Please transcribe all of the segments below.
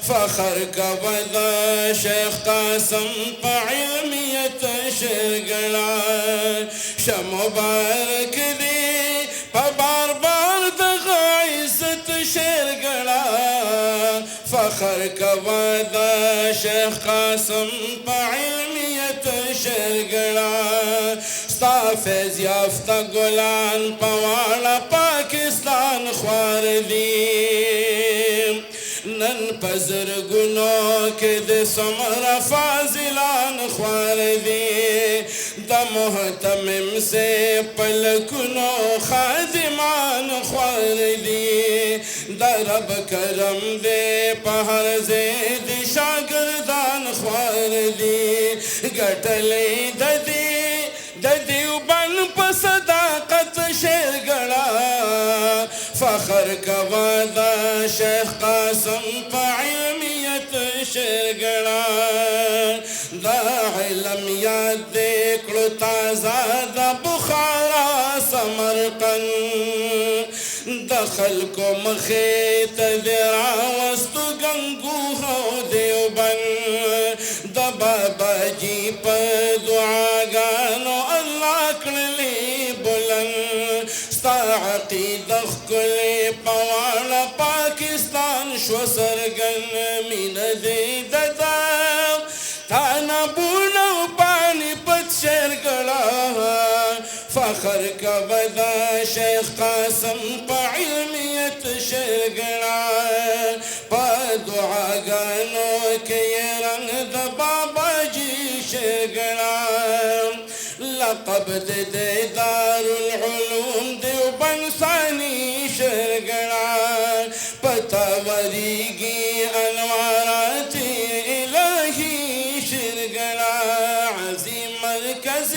فخر کوه د شیخ قاسم په علمیت شرګړه شه مبارک دی په بار بار دغه عزت شرګړه فخر کوه د شیخ قاسم په علمیت شرګړه ستا فیض یافته ګلان په واړه پاکستان خوار دي نن پزرګونو کې د څومره فاضلان خوار دي د محتمم سے پلکونو خادمان خوار دي د رب کرم دې په هر ځای د شاګردان خوار دي ګټلې د دیوبند په صداقت شرګړه فخر کوه د شیخ قاسم په علمیت شرګړه د علم یاد دې کړو تازه د بخارا سمرقند د خلکو مخې ته دې راوستو ګنګوه او دیوبند د بابا جي په دعاګانو الله کړلې بلند ستا عقیده ښکلې په واړه پاکستان شوه څرګند مینه دې د تانابونه او پاني پت شرګړه فخر کوه د شیخ قاسم په علمیت شرګړه په دعاګانو کې یې رنګ د بابا جي شرګړه لقب د دارالعلوم دیوبند ثاني شرګړه پتا وریږي انوارات الهي شرګړه عظیم مرکز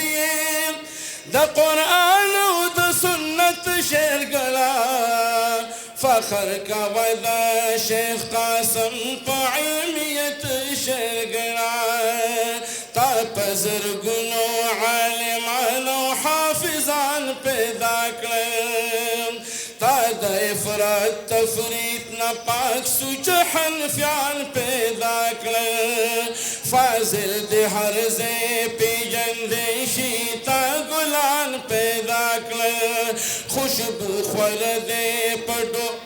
د قرآن او د سنت شرګړه فخر کوه د شیخ قاسم په علمیت شرګړه تا په زرګونو عالمانو حافظان پیدا کړل تا د افراط تفریط نه پاک سوچ حنفیان پیدا کړل فاضل د هر ځای پیژندی شي تا ګلان پیدا کړل خوشبو خور دی په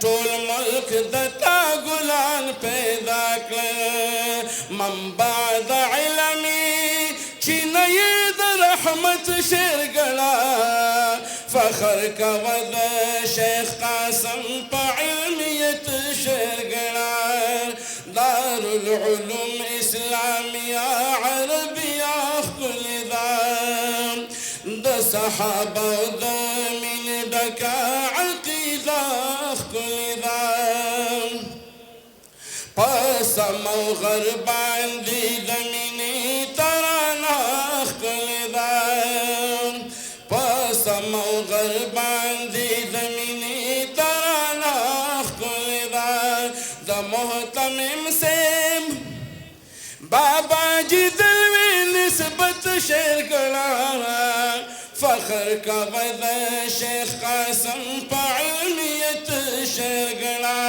ټول ملک د تا ګلان پیدا کړل منبع د علمي چینه یې د رحمت شرګړه فخر کوه د شیخ قاسم په علمیت شرګړه دارالعلوم اسلامیه عربیه ښکلې ده د صحابه او د مینې ډکه عقیده ښکلې ده په سم او غر باندې د مینې ترانه ښکلې ده په سم او غر باندې د مینې ترانه ښکلې ده د محتمم سیم بابا جي دلوي نسبت شرګړه فخر کوه د شیخ قاسم په علمیت شرګړه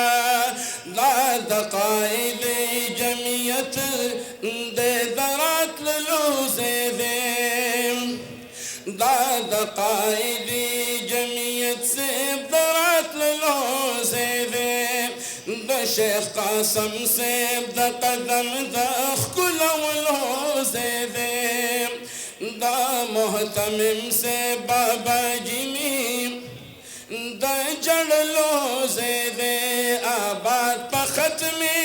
دا د قائد جمعیت د دراتللو زیدې دا د قائد جمعیت سے دراتللو زیدې د شیخ قاسم سے د قدم د ښکلولو زیدې دا محتمم سے بابا جی د جړلو زیدې آباد په ختمې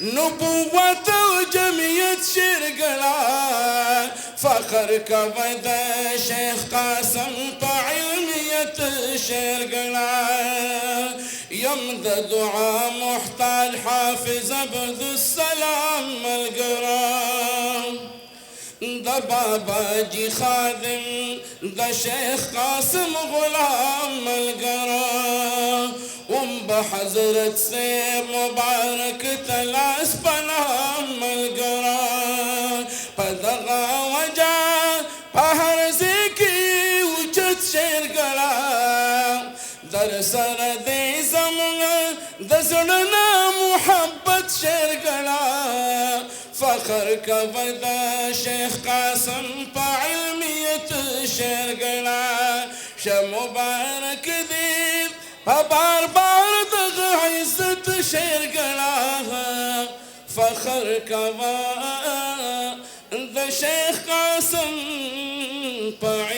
نبوت او جمعیت شرګړه فخر کوه د شیخ قاسم په علمیت شرګړه یم د دعا محتاج حافظ عبدالسلام ملګرا د بابا جی خادم د شیخ قاسم غلام ملګرا بحضرت سے مبارک تلاس پناہ ملگرا پدغا وجہ پہر زکی وچت شیر گڑا در سر دے زمن دزڑنا محبت فخر كبدا شيخ قاسم بعلمية شير قلا شمبارك ذيب بار بار دغ عزة شير قلا فخر كبدا شيخ قاسم بعلمية